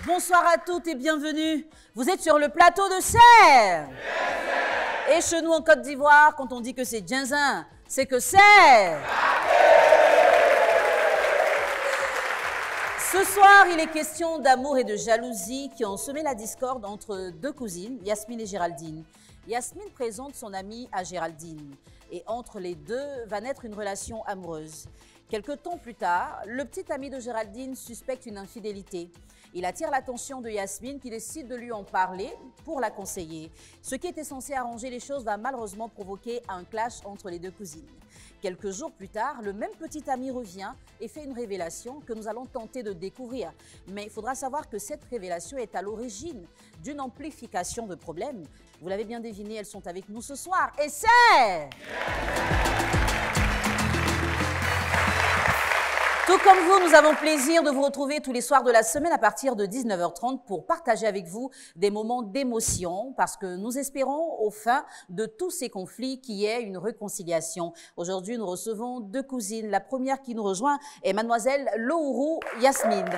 Bonsoir à toutes et bienvenue. Vous êtes sur le plateau de Serre. Et chez nous en Côte d'Ivoire, quand on dit que c'est Djinzin, c'est que c'est... Ce soir, il est question d'amour et de jalousie qui ont semé la discorde entre deux cousines, Yasmine et Géraldine. Yasmine présente son amie à Géraldine. Et entre les deux va naître une relation amoureuse. Quelque temps plus tard, le petit ami de Géraldine suspecte une infidélité. Il attire l'attention de Yasmine qui décide de lui en parler pour la conseiller. Ce qui était censé arranger les choses va malheureusement provoquer un clash entre les deux cousines. Quelques jours plus tard, le même petit ami revient et fait une révélation que nous allons tenter de découvrir. Mais il faudra savoir que cette révélation est à l'origine d'une amplification de problèmes. Vous l'avez bien deviné, elles sont avec nous ce soir. Et c'est... Tout comme vous, nous avons plaisir de vous retrouver tous les soirs de la semaine à partir de 19h30 pour partager avec vous des moments d'émotion parce que nous espérons au fin de tous ces conflits qu'il y ait une réconciliation. Aujourd'hui, nous recevons deux cousines. La première qui nous rejoint est mademoiselle Louourou Yasmine.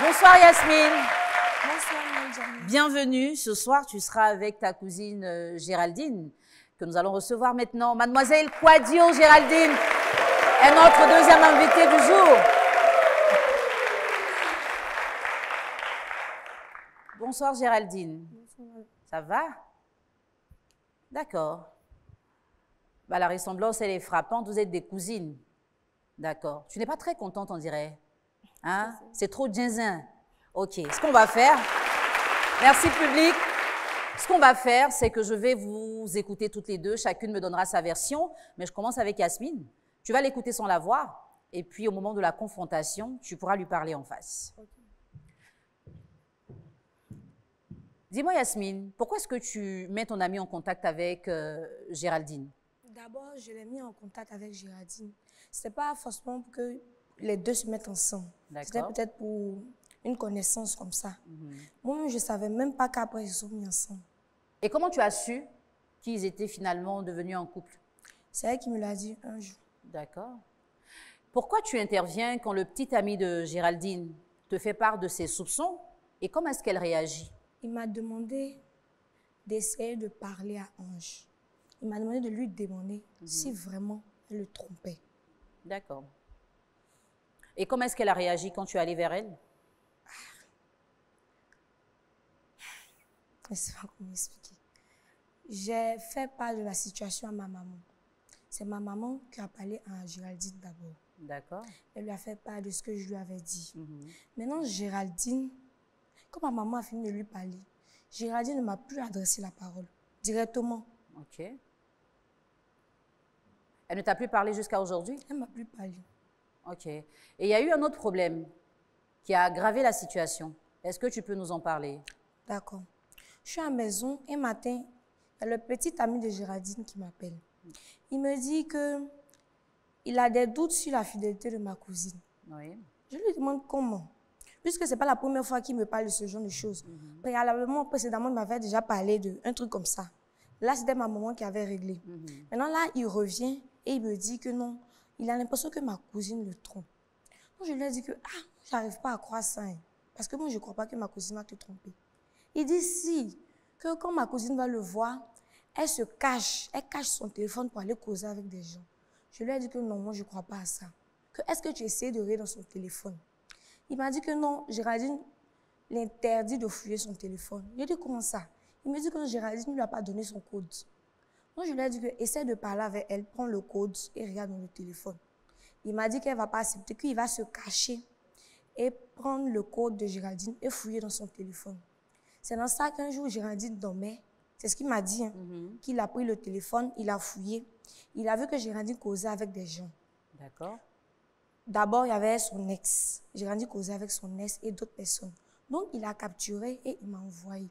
Bonsoir Yasmine. Bonsoir, Nadjamine. Bienvenue. Ce soir, tu seras avec ta cousine Géraldine, que nous allons recevoir maintenant. Mademoiselle Quadio Géraldine est notre deuxième invitée du jour. Bonsoir Géraldine. Bonsoir. Ça va? D'accord. Bah, la ressemblance, elle est frappante. Vous êtes des cousines. D'accord. Tu n'es pas très contente, on dirait. Hein? C'est trop Djinzin. Ok. Ce qu'on va faire... Merci public. Ce qu'on va faire, c'est que je vais vous écouter toutes les deux. Chacune me donnera sa version, mais je commence avec Yasmine. Tu vas l'écouter sans la voir, et puis au moment de la confrontation, tu pourras lui parler en face. Okay. Dis-moi Yasmine, pourquoi est-ce que tu mets ton amie en contact avec Géraldine? D'abord, je l'ai mis en contact avec Géraldine. Ce n'est pas forcément pour que les deux se mettent ensemble. C'était peut-être pour une connaissance comme ça. Moi-même, je ne savais même pas qu'après, ils se sont mis ensemble. Et comment tu as su qu'ils étaient finalement devenus un couple? C'est elle qui me l'a dit un jour. D'accord. Pourquoi tu interviens quand le petit ami de Géraldine te fait part de ses soupçons et comment est-ce qu'elle réagit? Il m'a demandé d'essayer de parler à Ange. Il m'a demandé de lui demander si vraiment elle le trompait. D'accord. Et comment est-ce qu'elle a réagi quand tu es allé vers elle? Je ne sais pas comment expliquer. J'ai fait part de la situation à ma maman. C'est ma maman qui a parlé à Géraldine d'abord. D'accord. Elle lui a fait part de ce que je lui avais dit. Maintenant, Géraldine, quand ma maman a fini de lui parler, Géraldine ne m'a plus adressé la parole directement. Ok. Elle ne t'a plus parlé jusqu'à aujourd'hui? Elle ne m'a plus parlé. Ok. Et il y a eu un autre problème qui a aggravé la situation. Est-ce que tu peux nous en parler? D'accord. Je suis à la maison, un matin, il y a le petit ami de Géraldine qui m'appelle. Il me dit qu'il a des doutes sur la fidélité de ma cousine. Oui. Je lui demande comment. Puisque ce n'est pas la première fois qu'il me parle de ce genre de choses. Précédemment, il m'avait déjà parlé d'un truc comme ça. Là, c'était ma maman qui avait réglé. Maintenant, là, il revient et il me dit que non, il a l'impression que ma cousine le trompe. Donc, je lui ai dit que, je n'arrive pas à croire ça. Hein, parce que moi, je ne crois pas que ma cousine va te tromper. Il dit si, que quand ma cousine va le voir, elle se cache, elle cache son téléphone pour aller causer avec des gens. Je lui ai dit que non, moi je ne crois pas à ça. Est-ce que tu essaies de regarder dans son téléphone? Il m'a dit que non, Géraldine l'interdit de fouiller son téléphone. Je lui ai dit comment ça? Il me dit que Géraldine ne lui a pas donné son code. Donc je lui ai dit que essaie de parler avec elle, prends le code et regarde dans le téléphone. Il m'a dit qu'elle ne va pas accepter, qu'il va se cacher et prendre le code de Géraldine et fouiller dans son téléphone. C'est dans ça qu'un jour, Géraldine dormait. C'est ce qu'il m'a dit, hein, qu'il a pris le téléphone, il a fouillé. Il a vu que Géraldine causait avec des gens. D'accord. D'abord, il y avait son ex. Géraldine causait avec son ex et d'autres personnes. Donc, il a capturé et il m'a envoyé.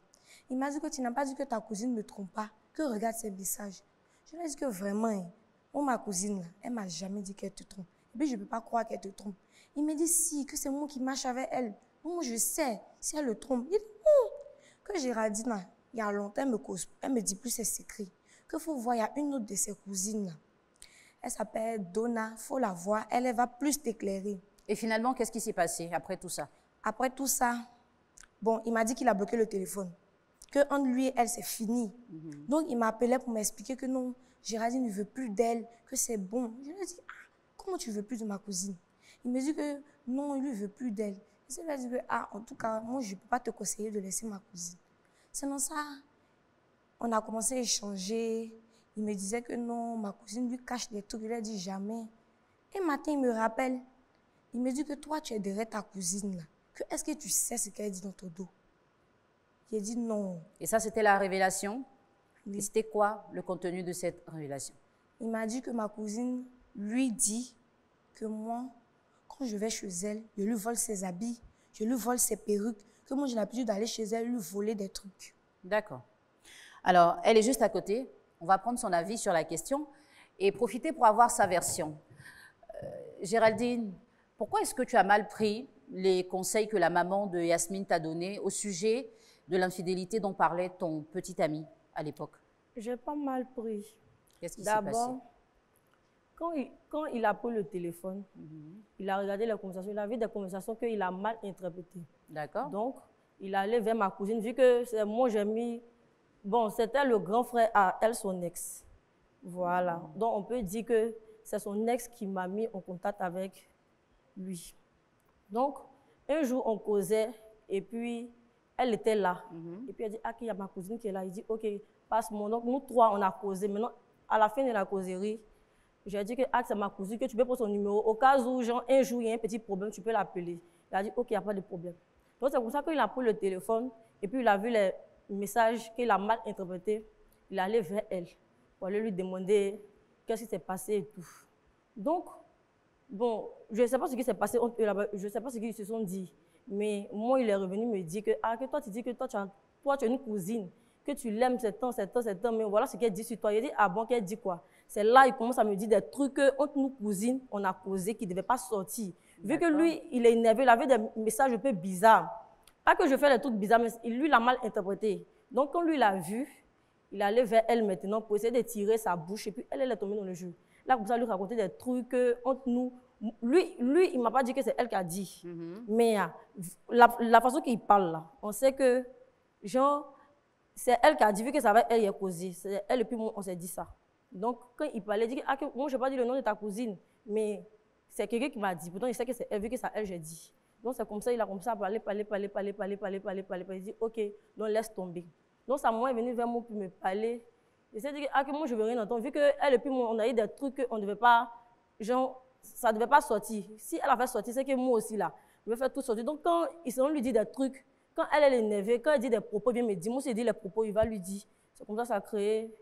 Il m'a dit que tu n'as pas dit que ta cousine ne me trompe pas, que regarde ces messages. Je lui ai dit que vraiment, hein, ma cousine, là, elle ne m'a jamais dit qu'elle te trompe. Et puis, je ne peux pas croire qu'elle te trompe. Il me dit si, que c'est moi qui marche avec elle. Moi, je sais, si elle le trompe. Il dit, que Géraldine, il y a longtemps, elle me dit plus ses secrets. Qu'il faut voir, il y a une autre de ses cousines là. Elle s'appelle Donna, il faut la voir, elle va plus t'éclairer. Et finalement, qu'est-ce qui s'est passé après tout ça? Après tout ça, bon, il m'a dit qu'il a bloqué le téléphone. Qu'entre lui et elle, c'est fini. Donc, il m'appelait pour m'expliquer que non, Géraldine ne veut plus d'elle, que c'est bon. Je lui ai dit, ah, comment tu veux plus de ma cousine? Il me dit que non, il ne veut plus d'elle. Je lui ai dit que, ah, en tout cas, moi, je ne peux pas te conseiller de laisser ma cousine. C'est dans ça, on a commencé à échanger. Il me disait que non, ma cousine lui cache des trucs. Il lui a dit jamais. Et matin, il me rappelle. Il me dit que toi, tu es derrière ta cousine là. Est-ce que tu sais ce qu'elle dit dans ton dos? J'ai dit non. Et ça, c'était la révélation? Oui. Et c'était quoi le contenu de cette révélation? Il m'a dit que ma cousine lui dit que moi, quand je vais chez elle, je lui vole ses habits, je lui vole ses perruques, que moi j'ai l'habitude d'aller chez elle lui voler des trucs. D'accord. Alors, elle est juste à côté. On va prendre son avis sur la question et profiter pour avoir sa version. Géraldine, pourquoi est-ce que tu as mal pris les conseils que la maman de Yasmine t'a donnés au sujet de l'infidélité dont parlait ton petit ami à l'époque? J'ai pas mal pris. Qu'est-ce qui s'est passé? D'abord, quand il a pris le téléphone, il a regardé les conversations, il a vu des conversations qu'il a mal interprétées. D'accord. Donc, il allait vers ma cousine, vu que moi j'ai mis... Bon, c'était le grand frère à elle, son ex. Voilà. Donc, on peut dire que c'est son ex qui m'a mis en contact avec lui. Donc, un jour, on causait et puis elle était là. Et puis elle dit, ah, il y a ma cousine qui est là. Il dit, ok, passe-moi. Donc, nous trois, on a causé. Maintenant, à la fin de la causerie, j'ai dit que ah, c'est ma cousine, que tu peux prendre son numéro. Au cas où, genre, un jour, il y a un petit problème, tu peux l'appeler. Il a dit, ok, il n'y a pas de problème. Donc, c'est pour ça qu'il a pris le téléphone et puis il a vu les messages qu'il a mal interprétés. Il est allé vers elle pour aller lui demander qu'est-ce qui s'est passé et tout. Donc, bon, je ne sais pas ce qui s'est passé entre eux là-bas, je ne sais pas ce qu'ils se sont dit. Mais moi, il est revenu me dire que, ah, que toi, tu dis que toi, tu as une cousine, que tu l'aimes, c'est temps, mais voilà ce qu'elle dit sur toi. Il dit, ah bon, qu'elle dit quoi? C'est là, il commence à me dire des trucs entre nous cousines, on a causé, qui ne devaient pas sortir. Vu que lui, il est énervé, il avait des messages un peu bizarres. Pas que je fais des trucs bizarres, mais lui, il a mal interprété. Donc, quand lui l'a vu, il allait vers elle maintenant pour essayer de tirer sa bouche, et puis elle est tombée dans le jeu. Là, comme ça, lui raconter des trucs entre nous. Lui, il ne m'a pas dit que c'est elle qui a dit. Mais la façon qu'il parle là, on sait que, genre, c'est elle qui a dit, vu que ça va, elle y a causé. C'est elle et puis moi, on s'est dit ça. Donc, quand il parlait, il dit, ah, moi, je n'ai pas dit le nom de ta cousine, mais c'est quelqu'un qui m'a dit. Pourtant, il sait que c'est elle, vu que c'est elle, j'ai dit. Donc, c'est comme ça, il a commencé à parler. Il dit, ok, donc laisse tomber. Donc, sa maman est venue vers moi pour me parler. Il s'est dit, ah, que moi, je ne veux rien entendre. Vu qu'elle et puis moi, on a eu des trucs qu'on ne devait pas, genre, ça ne devait pas sortir. Si elle a fait sortir, c'est que moi aussi, là, je vais faire tout sortir. Donc, quand ils lui dit des trucs, quand elle est énervée, quand elle dit des propos, il vient me dire, moi, s'il dit les propos, il va lui dire. C'est comme ça, ça a créé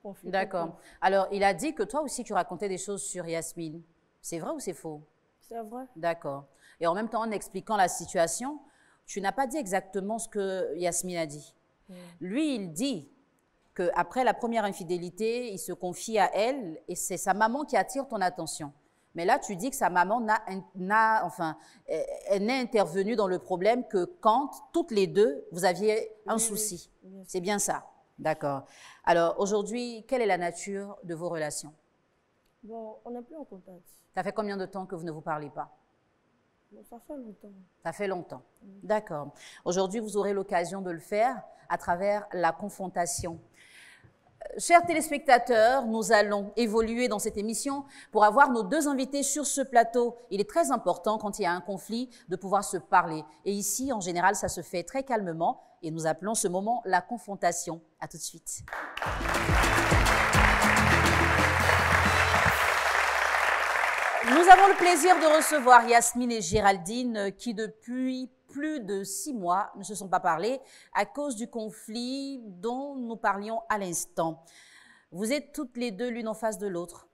conflit. D'accord. Alors, il a dit que toi aussi, tu racontais des choses sur Yasmine. C'est vrai ou c'est faux? C'est vrai. D'accord. Et en même temps, en expliquant la situation, tu n'as pas dit exactement ce que Yasmine a dit. Lui, il dit qu'après la première infidélité, il se confie à elle et c'est sa maman qui attire ton attention. Mais là, tu dis que sa maman elle n'est intervenue dans le problème que quand, toutes les deux, vous aviez un souci. Oui. C'est bien ça. D'accord. Alors, aujourd'hui, quelle est la nature de vos relations? Bon, on n'est plus en contact. Ça fait combien de temps que vous ne vous parlez pas? Bon, ça fait longtemps. Ça fait longtemps. D'accord. Aujourd'hui, vous aurez l'occasion de le faire à travers la confrontation. Chers téléspectateurs, nous allons évoluer dans cette émission pour avoir nos deux invités sur ce plateau. Il est très important, quand il y a un conflit, de pouvoir se parler. Et ici, en général, ça se fait très calmement et nous appelons ce moment la confrontation. À tout de suite. Nous avons le plaisir de recevoir Yasmine et Géraldine qui, depuis plus de 6 mois, ne se sont pas parlé à cause du conflit dont nous parlions à l'instant. Vous êtes toutes les deux l'une en face de l'autre.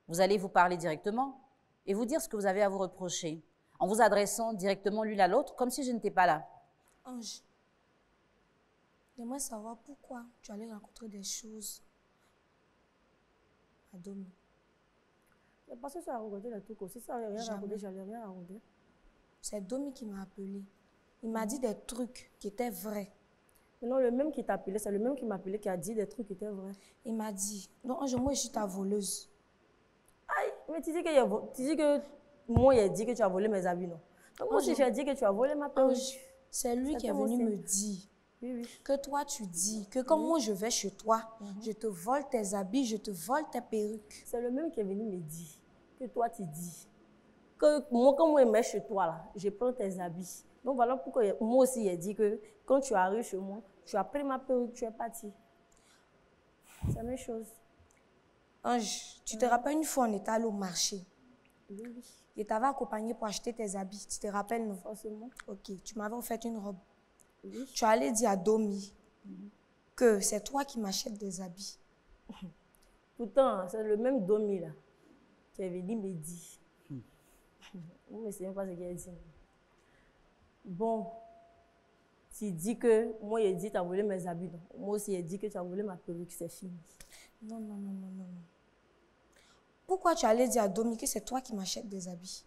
Vous allez vous parler directement et vous dire ce que vous avez à vous reprocher en vous adressant directement l'une à l'autre comme si je n'étais pas là. Ange, j'aimerais savoir pourquoi tu allais rencontrer des choses à Domi. Parce que ça a raconté les trucs aussi. Ça n'avait rien raconté, j'allais rien raconter. C'est Domi qui m'a appelé. Il m'a dit des trucs qui étaient vrais. Mais non, le même qui t'a appelé, c'est le même qui m'a appelé qui a dit des trucs qui étaient vrais. Il m'a dit, non, Ange, moi je suis ta voleuse. Mais tu dis que moi, il a dit que tu as volé mes habits, non? Donc, moi aussi, j'ai dit que tu as volé ma perruque. C'est lui qui est venu me dire que toi, tu dis que comme moi, je vais chez toi, je te vole tes habits, je te vole tes perruques. C'est le même qui est venu me dire que toi, tu dis que moi, quand moi, je vais chez toi, là, je prends tes habits. Donc, voilà pourquoi moi aussi, il a dit que quand tu arrives chez moi, tu as pris ma perruque, tu es parti. C'est la même chose. Ange, tu te rappelles une fois, on était allé au marché. Oui. Je t'avais accompagné pour acheter tes habits. Tu te rappelles, non? Forcément. Ok, tu m'avais offert une robe. Oui. Tu allais dire à Domi que c'est toi qui m'achètes des habits. Pourtant, c'est le même Domi là qui avait dit me dit. Vous ne savez pas ce qu'il a dit. Bon, tu dis que moi, il a dit que tu as volé mes habits. Non. Moi aussi, il a dit que tu as volé ma perruque, c'est fini. Non, non, non, non, non. Pourquoi tu allais dire à Domi que c'est toi qui m'achètes des habits?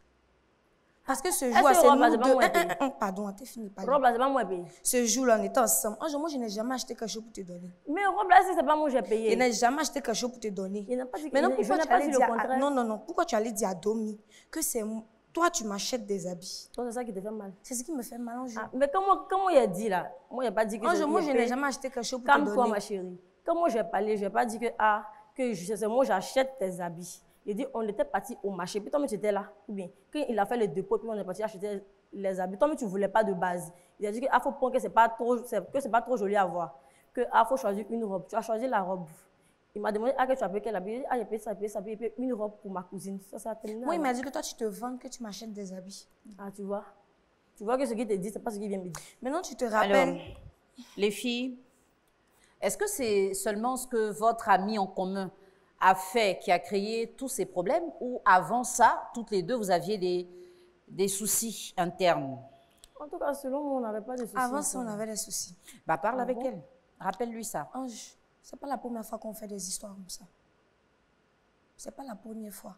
Parce que ce jour-là, c'est nous deux. Pardon, t'es fini par là. Robe là, c'est pas moi qui paye. Ce jour-là, on était ensemble. Ange, moi, je n'ai jamais acheté quelque chose pour te donner. Mais robe là, c'est pas moi qui ai payé. Je n'ai jamais acheté quelque chose pour te donner. Il n'a pas dit que Maintenant, pourquoi tu allais dire contraire. non, non, non. Pourquoi tu allais dire à Domi que c'est toi, tu m'achètes des habits? C'est ça qui te fait mal. C'est ce qui me fait mal, Ange. Ah, mais comment il a dit là? Moi, il n'a pas dit que Ange, moi, je n'ai jamais acheté quelque chose pour te donner. Calme-toi, ma chérie. Comment j'ai parlé, je n'ai pas dit que, c'est moi, j'achète tes habits. Il dit, on était parti au marché, puis toi, tu étais là. Ou bien, quand il a fait le dépôt, puis on est parti acheter les habits. Toi, tu ne voulais pas de base. Il a dit qu'il faut prendre que ce n'est pas trop joli à voir. Que faut choisir une robe. Tu as choisi la robe. Il m'a demandé, que tu as payé quel habit? J'ai payé ça, puis une robe pour ma cousine. Ça a terminé. Oui, il m'a dit que toi, tu te vends, que tu m'achètes des habits. Ah, tu vois. Tu vois que ce qu'il te dit, ce n'est pas ce qu'il vient me dire. Maintenant, tu te rappelles. Alors, les filles, est-ce que c'est seulement ce que votre ami en commun a fait qui a créé tous ces problèmes, ou avant ça, toutes les deux, vous aviez des soucis internes? En tout cas, selon moi, on n'avait pas de soucis. Avant ça, on avait des soucis. Bah, parle avec elle. Rappelle-lui ça. Ange, c'est pas la première fois qu'on fait des histoires comme ça. C'est pas la première fois.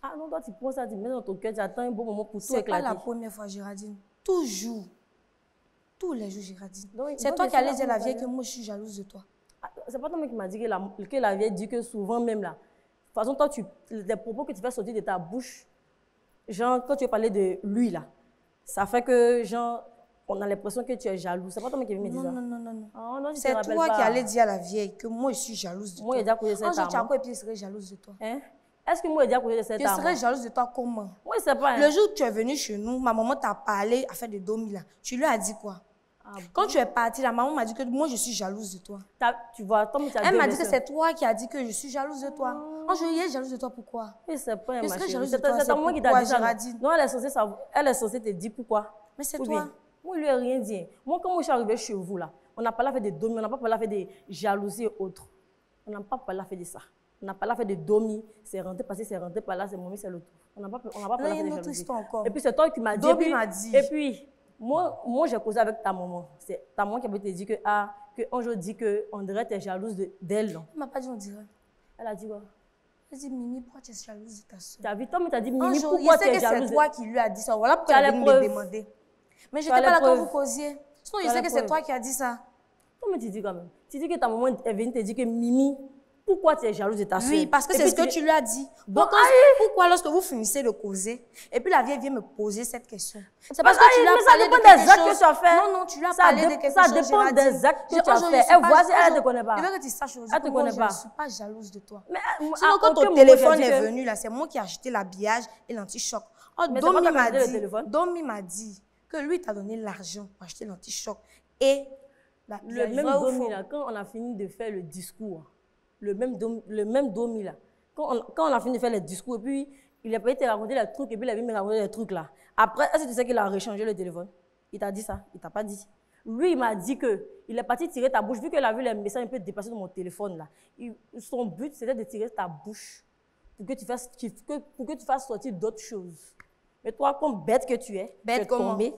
Ah non, toi, tu prends ça, tu mets dans ton cœur, tu attends un bon moment pour tout éclater. C'est pas la première fois, Géraldine. Toujours. Tous les jours, Géraldine. C'est toi qui allais dire à la vieille que moi, je suis jalouse de toi. C'est pas toi qui m'a dit que la vieille dit que souvent même là. De toute façon, toi, les propos que tu fais sortir de ta bouche, genre, quand tu parlais de lui là, ça fait que, genre, on a l'impression que tu es jaloux. C'est pas toi qui me dit ça. Non, non, non, non. Oh, non, c'est toi qui allais dire à la vieille que moi, je suis jalouse de toi. Moi, il a causé cette arme. Quand je serais jalouse de toi. Hein? Est-ce que moi, il a causé cette arme? Je serais jalouse de toi comment? Moi, c'est pas. Le jour où tu es venu chez nous, ma maman t'a parlé à faire de Domi là. Tu lui as dit quoi? Quand tu es partie, la maman m'a dit que moi, je suis jalouse de toi. Tu vois, elle m'a dit que c'est toi qui as dit que je suis jalouse de toi. Moi, je suis jalouse de toi, pourquoi? Mais c'est pas je serais jalouse de toi, c'est moi qui t'a dit ça. Géraldine. Non, elle est censée te dire pourquoi. Mais c'est toi. Moi, je lui ai rien dit. Moi, quand je suis arrivée chez vous, là, on n'a pas là fait de Domi, on n'a pas là fait de jalousie et autres. On n'a pas là fait de ça. On n'a pas là fait de Domi, c'est rentré par-ci, c'est rentré par là, c'est Momi, c'est l'autre. On n'a pas là fait de jalousie. Et puis, c'est toi qui m'as dit. Domi m'a dit. Et puis, moi j'ai causé avec ta maman. C'est ta maman qui avait dit que un jour dit qu'on dirait que tu es jalouse d'elle. Elle ne m'a pas dit on dirait. Elle a dit quoi? Elle a dit Mimi, pourquoi tu es jalouse de ta soeur? Tu as vu, toi, mais tu as dit Mimi, pourquoi tu es jalouse? C'est toi qui lui as dit ça. Voilà pourquoi elle est venue me demander. Mais je n'étais pas là quand vous causiez. Sinon, je sais que c'est toi qui as dit ça. Comment tu dis quand même? Tu dis que ta maman est venue te dire que Mimi, pourquoi tu es jalouse de ta soeur? Oui, parce que c'est ce que tu lui as dit. Pourquoi lorsque vous finissez de causer, et puis la vieille vient me poser cette question? C'est parce que tu lui as parlé de quelque chose. Non, non, tu lui as parlé de quelque chose. Ça dépend des actes que tu as fait. Elle voit si elle ne te connaît pas. Je veux que tu saches aujourd'hui que moi, je ne suis pas jalouse de toi. Sinon, quand ton téléphone est venu, là, c'est moi qui ai acheté l'habillage et l'anti-choc. Domi m'a dit que lui t'a donné l'argent pour acheter l'anti-choc. Et le même Domi, là, quand on a fini de faire le discours, le même Domi là. Quand on a fini de faire les discours, et puis il a pas été raconter les trucs, et puis il a venu me raconter les trucs là. Après, est-ce que tu sais qu'il a rechangé le téléphone? Il t'a dit ça? Il t'a pas dit. Lui, il m'a dit qu'il est parti tirer ta bouche, vu qu'il a vu les messages un peu dépassés de mon téléphone là. Son but, c'était de tirer ta bouche pour que tu fasses sortir d'autres choses. Mais toi, comme bête que tu es,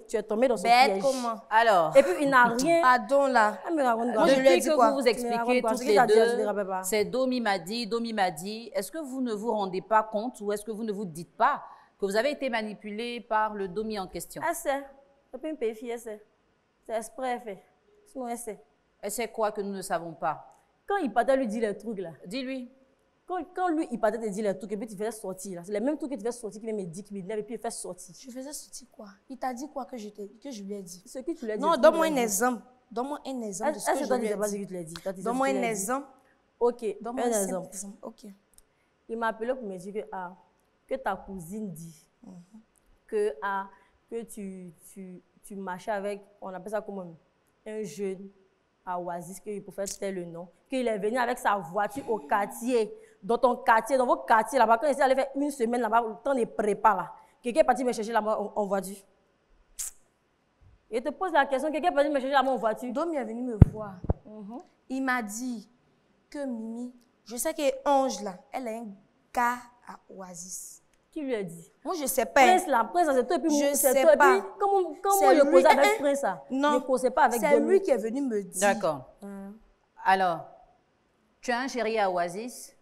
tu es tombé dans son piège. Bête comment? Alors. Et puis, il n'a rien. Pardon là. Moi, je lui ai dit quoi? Vous expliquez toutes les deux. C'est Domi m'a dit, Domi m'a dit. Est-ce que vous ne vous rendez pas compte ou est-ce que vous ne vous dites pas que vous avez été manipulé par le Domi en question? Elle sait. C'est pas une péfille, elle sait. C'est exprès fait. Sinon, elle sait. Elle sait quoi que nous ne savons pas? Quand il partait lui dire les trucs là. Dis-lui. Quand lui, il partait te dire les trucs, et puis tu faisais sortir, là. C'est les mêmes trucs que tu fais sortir qui vient me dire, qui m'énerve, et puis il fait sortir. Je faisais sortir quoi? Il t'a dit quoi que je lui ai dit? Ce que tu lui as dit. Non, donne-moi un exemple. Donne-moi un exemple de ce que je lui ai dit. Tu l'as dit. Donne-moi un exemple. Ok, donne-moi un exemple. Ok. Il m'a appelé pour me dire que ta cousine dit que tu marchais avec, on appelle ça comment, un jeune à Oasis, qu'il pouvait faire tel le nom, qu'il est venu avec sa voiture au quartier, dans ton quartier, dans votre quartier là-bas, quand il s'est allé faire une semaine là-bas, le temps de prépa là. Quelqu'un est parti me chercher là-bas en voiture. Et te pose la question, quelqu'un est parti me chercher là-bas en voiture. Domi est venu me voir. Il m'a dit que Mimi, je sais que Ange là, elle a un gars à Oasis. Qui lui a dit? Moi, je sais pas. Prince, c'est toi et puis je c'est sais toi. pas. Et puis, comment je causais avec Prince ça? Non, je ne causais pas avec c'est lui qui est venu me dire. D'accord. Alors, tu as un chéri à Oasis?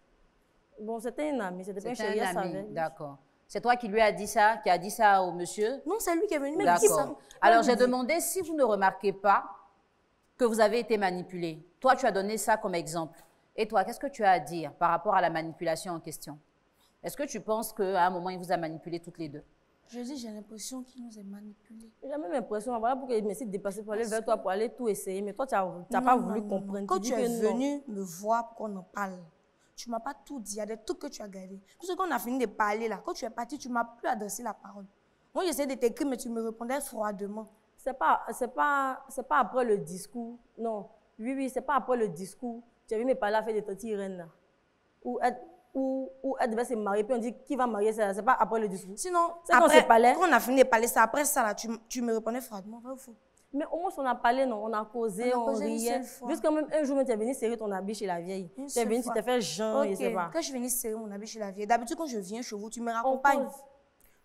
Bon, c'était un ami, c'était pas un chéri, elle savait. D'accord. C'est toi qui lui as dit ça, qui a dit ça au monsieur? Non, c'est lui qui est venu me dire ça. D'accord. Alors, j'ai demandé si vous ne remarquez pas que vous avez été manipulé. Toi, tu as donné ça comme exemple. Et toi, qu'est-ce que tu as à dire par rapport à la manipulation en question? Est-ce que tu penses qu'à un moment, il vous a manipulé toutes les deux? Je dis, j'ai l'impression qu'il nous a manipulés. J'ai même l'impression, voilà pourquoi il m'essaie de dépasser pour aller vers toi, pour aller tout essayer. Mais toi, tu n'as pas voulu comprendre. Quand tu es venu me voir pour qu'on en parle, tu ne m'as pas tout dit. Il y a des trucs que tu as gardés. Parce que quand on a fini de parler, là, quand tu es parti, tu ne m'as plus adressé la parole. Moi, j'essayais de t'écrire, mais tu me répondais froidement. C'est pas après le discours. Non. Oui, c'est pas après le discours. Tu as vu me parler à faire des tantis Irène, là. Où elle devait se marier, puis on dit qui va marier, c'est pas après le discours. Sinon, après, quand on a fini de parler, c'est après ça, là, tu me répondais froidement, vrai ou faux? Mais au moins, on a parlé, non, on a causé, on riait. Jusqu'à même un jour, tu es venu serrer ton habit chez la vieille. Tu es venu, tu t'es fait genre, okay. Je sais pas. Quand je venais serrer mon habit chez la vieille, d'habitude, quand je viens chez vous, tu me raccompagnes.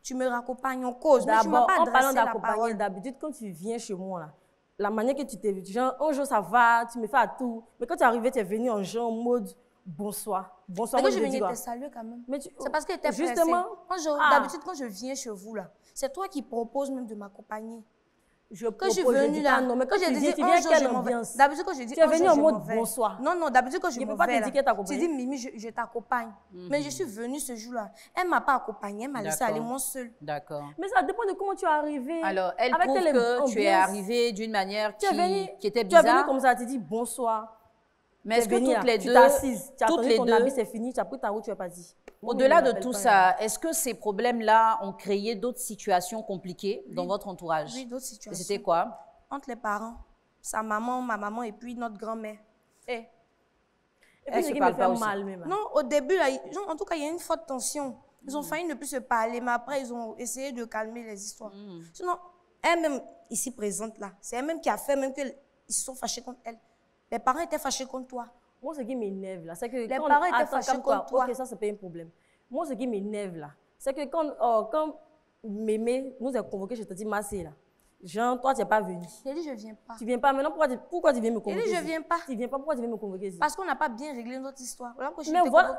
Tu me raccompagnes, on cause. Mais tu ne m'as pas adressé la parole. D'habitude, quand tu viens chez moi, là, la manière que tu t'es vu, genre, un jour ça va, tu me fais à tout. Mais quand tu es arrivé, tu es venu en genre, en mode bonsoir. Bonsoir, mais je venais te saluer quand même. C'est parce que tu étais justement, d'habitude, quand je viens chez vous, là, c'est toi qui proposes même de m'accompagner. Quand je suis venue là, non, mais quand je dis, tu viens quelle ambiance? D'habitude, quand je dis, tu es venu en mode bonsoir. Non, d'habitude, quand je m'en vais, tu dis, Mimi, je t'accompagne. Mais je suis venue ce jour-là. Elle ne m'a pas accompagnée, elle m'a laissé aller moi seule. D'accord. Mais ça dépend de comment tu es arrivé. Alors, elle trouve que tu es arrivé d'une manière qui était bizarre. Tu es venu comme ça, tu dis bonsoir. Mais est-ce que toutes les deux, tu t'assises, tu as attendu ton habit, c'est fini, tu as pris ta route, tu es parti. Au-delà de tout ça, est-ce que ces problèmes-là ont créé d'autres situations compliquées dans votre entourage? Oui, d'autres situations. C'était quoi? Entre les parents, sa maman, ma maman et puis notre grand-mère. Et puis, ce qui me fait mal, même. Non, au début, là, en tout cas, il y a une forte tension. Ils ont failli ne plus se parler, mais après, ils ont essayé de calmer les histoires. Sinon, elle-même, ici présente, là, c'est elle-même qui a fait même qu'ils se sont fâchés contre elle. Les parents étaient fâchés contre toi. Moi, ce qui m'énerve, là, c'est que les parents étaient fâchés contre toi. Ok, ça, c'est pas un problème. Moi, ce qui m'énerve, là, c'est que quand Mémé nous a convoqués, je te dis, Massé, là, genre, toi, tu n'es pas venu. J'ai dit, je ne viens pas. Tu ne viens pas. Maintenant, pourquoi tu viens me convoquer? J'ai dit, je ne viens pas. Tu ne viens pas, pourquoi tu viens me convoquer ici? Parce qu'on n'a pas bien réglé notre histoire. Voilà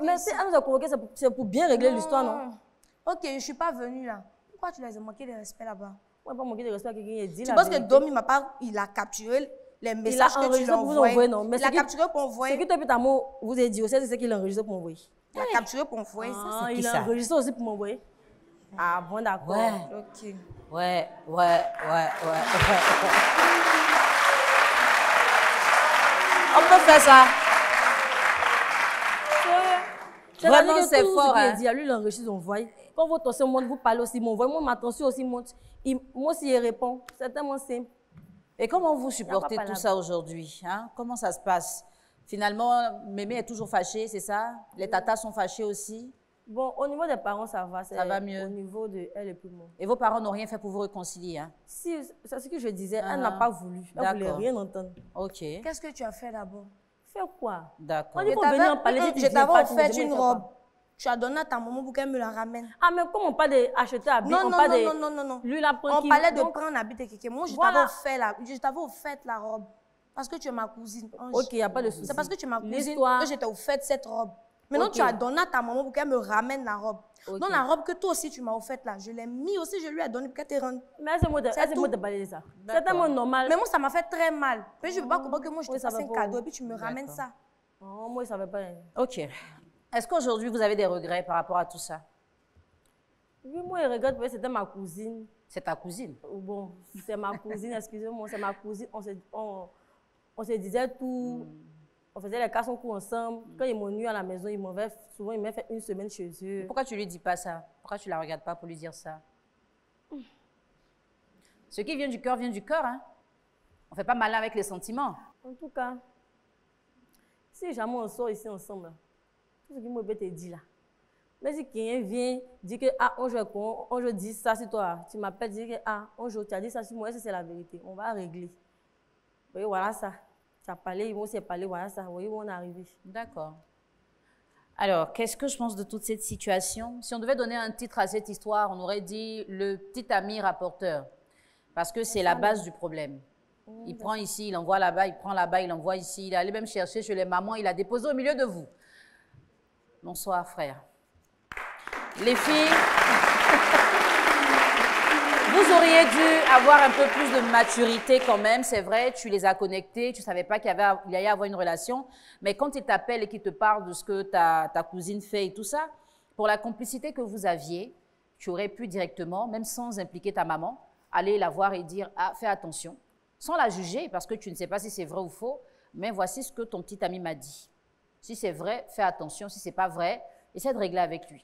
mais si elle nous a convoqués, c'est pour bien régler l'histoire, non? Ok, je ne suis pas venue là. Pourquoi tu les as manqué de respect là-bas? Moi, pas manqué de respect à quelqu'un qui a dit. Tu penses que Domi m'a pas. Il a capturé les messages que tu lui as envoyés. Il a capturé pour envoyer. Ce que toi et ta mère vous avez dit aussi, c'est ce qu'il a enregistré pour envoyer. Il a capturé pour envoyer. Il a enregistré aussi pour m'envoyer. Ah bon, d'accord. Ok. Ouais. On peut faire ça. Vraiment, c'est fort. Il dit à lui, il enregistre, il envoie. Quand votre tension monte, vous parlez aussi, m'envoie. Moi, ma tension aussi monte. Moi aussi, il répond. C'est tellement simple. Et comment vous supportez tout ça aujourd'hui, hein? Comment ça se passe? Finalement, Mémé est toujours fâchée, c'est ça? Les tatas sont fâchés aussi? Bon, au niveau des parents, ça va. Ça va mieux. Au niveau de elle et puis moi. Et vos parents n'ont rien fait pour vous réconcilier, hein? Si, c'est ce que je disais. Elle n'a pas voulu. Elle ne voulait rien entendre. Ok. Qu'est-ce que tu as fait d'abord? Faire quoi? D'accord. Je t'avais offert une robe. Tu as donné à ta maman pour qu'elle me la ramène. Ah, mais comme on parle d'acheter un habit, non. On parlait de prendre un habit de quelqu'un. Moi, je t'avais offert la robe. Parce que tu es ma cousine. Ok, il n'y a pas de souci. C'est parce que tu es ma cousine que je t'ai offert cette robe. Maintenant, tu as donné à ta maman pour qu'elle me ramène la robe. Donc, la robe que toi aussi, tu m'as offerte là, je l'ai mis aussi, je lui ai donné pour qu'elle te rende. Mais c'est moi de parler de ça. C'est tellement normal. Mais moi, ça m'a fait très mal. Mais je ne peux pas comprendre que moi, je te fasse un cadeau et puis tu me ramènes ça. Oh, moi, ça ne va pas. Ok. Est-ce qu'aujourd'hui, vous avez des regrets par rapport à tout ça? Oui, moi, je regrette parce que c'était ma cousine. C'est ta cousine? Bon, c'est ma cousine, excusez-moi, c'est ma cousine. On se disait tout. On faisait les cassons ensemble. Quand ils m'ont nu à la maison, souvent, ils m'ont fait une semaine chez eux. Pourquoi tu ne lui dis pas ça? Pourquoi tu ne la regardes pas pour lui dire ça? Ce qui vient du cœur, hein? On ne fait pas malin avec les sentiments. En tout cas, si jamais on sort ici ensemble, tout ce que moi, je te dis là. Mais si quelqu'un vient dire que on je dis ça sur toi, tu m'appelles, dire que tu as dit ça sur moi, c'est la vérité. On va régler. Vous voyez, voilà ça. Tu as parlé, ils vont se parler, voilà ça. Vous voyez où on est arrivé. D'accord. Alors, qu'est-ce que je pense de toute cette situation? Si on devait donner un titre à cette histoire, on aurait dit le petit ami rapporteur. Parce que c'est la base du problème. Il prend ici, il envoie là-bas, il prend là-bas, il envoie ici. Il est allé même chercher chez les mamans, il a déposé au milieu de vous. Bonsoir, frère. Les filles, vous auriez dû avoir un peu plus de maturité quand même. C'est vrai, tu les as connectés, tu ne savais pas qu'il allait y avoir une relation. Mais quand ils t'appellent et qu'ils te parlent de ce que ta cousine fait et tout ça, pour la complicité que vous aviez, tu aurais pu directement, même sans impliquer ta maman, aller la voir et dire « Ah, fais attention ». Sans la juger, parce que tu ne sais pas si c'est vrai ou faux, mais voici ce que ton petit ami m'a dit. Si c'est vrai, fais attention. Si ce n'est pas vrai, essaie de régler avec lui.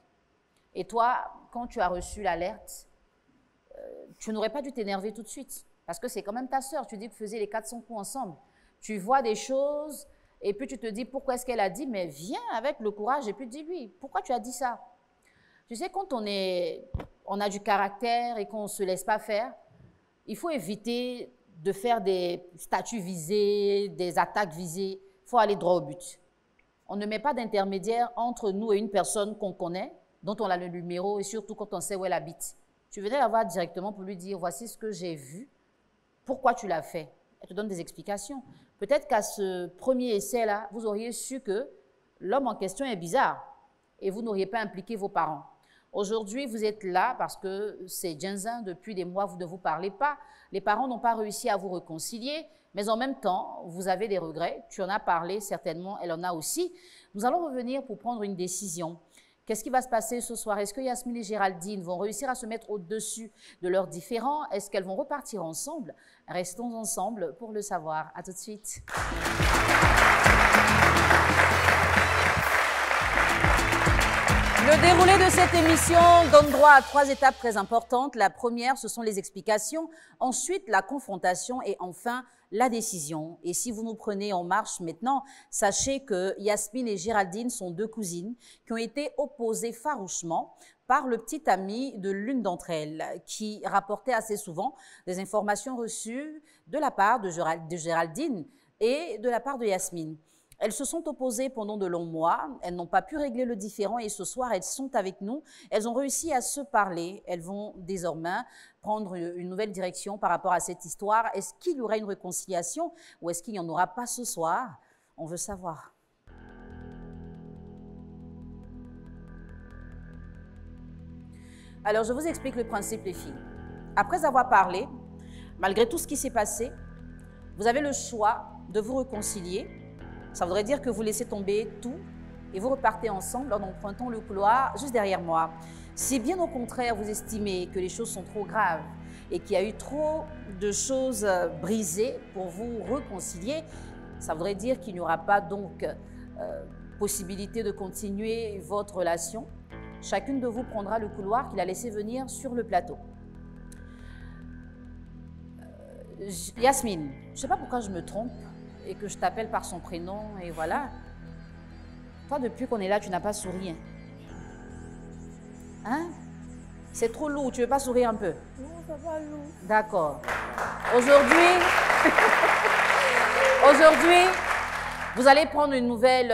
Et toi, quand tu as reçu l'alerte, tu n'aurais pas dû t'énerver tout de suite. Parce que c'est quand même ta sœur. Tu dis que vous faisiez les 400 coups ensemble. Tu vois des choses et puis tu te dis pourquoi est-ce qu'elle a dit, mais viens avec le courage et puis dis-lui, pourquoi tu as dit ça? Tu sais, quand on a du caractère et qu'on ne se laisse pas faire, il faut éviter de faire des statuts visés, des attaques visées. Il faut aller droit au but. On ne met pas d'intermédiaire entre nous et une personne qu'on connaît, dont on a le numéro et surtout quand on sait où elle habite. Tu venais la voir directement pour lui dire, voici ce que j'ai vu, pourquoi tu l'as fait. Elle te donne des explications. Peut-être qu'à ce premier essai-là, vous auriez su que l'homme en question est bizarre et vous n'auriez pas impliqué vos parents. Aujourd'hui, vous êtes là parce que c'est Djenzin, depuis des mois, vous ne vous parlez pas. Les parents n'ont pas réussi à vous réconcilier, mais en même temps, vous avez des regrets. Tu en as parlé certainement, elle en a aussi. Nous allons revenir pour prendre une décision. Qu'est-ce qui va se passer ce soir? Est-ce que Yasmine et Géraldine vont réussir à se mettre au-dessus de leurs différends? Est-ce qu'elles vont repartir ensemble? Restons ensemble pour le savoir. À tout de suite. Le déroulé de cette émission donne droit à 3 étapes très importantes. La première, ce sont les explications. Ensuite, la confrontation et enfin, la décision. Et si vous nous prenez en marche maintenant, sachez que Yasmine et Géraldine sont 2 cousines qui ont été opposées farouchement par le petit ami de l'une d'entre elles qui rapportait assez souvent des informations reçues de la part de Géraldine et de la part de Yasmine. Elles se sont opposées pendant de longs mois, elles n'ont pas pu régler le différend et ce soir, elles sont avec nous. Elles ont réussi à se parler, elles vont désormais prendre une nouvelle direction par rapport à cette histoire. Est-ce qu'il y aura une réconciliation ou est-ce qu'il n'y en aura pas ce soir? On veut savoir. Alors, je vous explique le principe, les filles. Après avoir parlé, malgré tout ce qui s'est passé, vous avez le choix de vous réconcilier. Ça voudrait dire que vous laissez tomber tout et vous repartez ensemble en empruntant le couloir juste derrière moi. Si bien au contraire, vous estimez que les choses sont trop graves et qu'il y a eu trop de choses brisées pour vous réconcilier, ça voudrait dire qu'il n'y aura pas donc possibilité de continuer votre relation. Chacune de vous prendra le couloir qu'il a laissé venir sur le plateau. Yasmine, je ne sais pas pourquoi je me trompe et que je t'appelle par son prénom, et voilà. Toi, depuis qu'on est là, tu n'as pas souri. Hein? C'est trop lourd, tu ne veux pas sourire un peu? Non, c'est pas lourd. D'accord. Aujourd'hui, vous allez prendre une nouvelle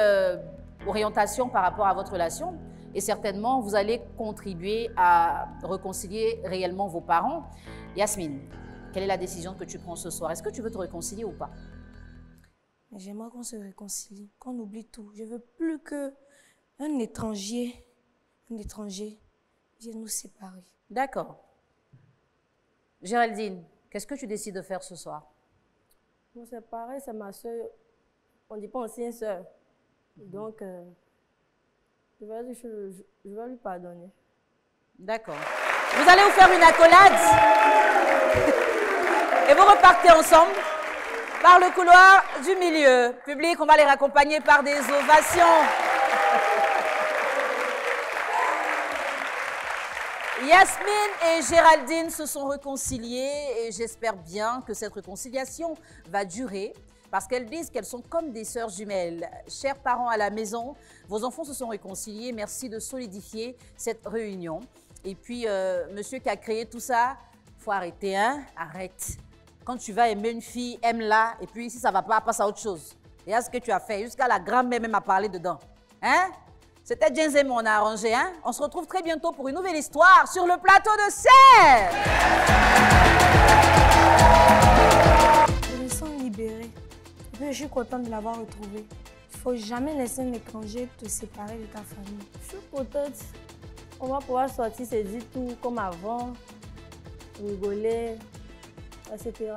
orientation par rapport à votre relation et certainement, vous allez contribuer à réconcilier réellement vos parents. Yasmine, quelle est la décision que tu prends ce soir? Est-ce que tu veux te réconcilier ou pas? J'aimerais qu'on se réconcilie, qu'on oublie tout. Je ne veux plus qu'un étranger vienne nous séparer. D'accord. Géraldine, qu'est-ce que tu décides de faire ce soir? Bon, c'est pareil, c'est ma soeur. On ne dit pas ancienne soeur. Donc, Je vais lui pardonner. D'accord. Vous allez vous faire une accolade et vous repartez ensemble par le couloir du milieu. Public, on va les raccompagner par des ovations. Yasmine et Géraldine se sont réconciliées et j'espère bien que cette réconciliation va durer parce qu'elles disent qu'elles sont comme des sœurs jumelles. Chers parents à la maison, vos enfants se sont réconciliés. Merci de solidifier cette réunion. Et puis, monsieur qui a créé tout ça, il faut arrêter, hein? Arrête. Quand tu vas aimer une fille, aime-la. Et puis, si ça ne va pas, passe à autre chose. Et à ce que tu as fait. Jusqu'à la grand-mère même a parlé dedans. Hein? C'était Jenzem, on a arrangé, hein? On se retrouve très bientôt pour une nouvelle histoire sur le plateau de Serre. Je me sens libérée. Et puis, je suis contente de l'avoir retrouvée. Il ne faut jamais laisser un étranger te séparer de ta famille. Je suis contente. On va pouvoir sortir, se dire tout comme avant, rigoler, etc.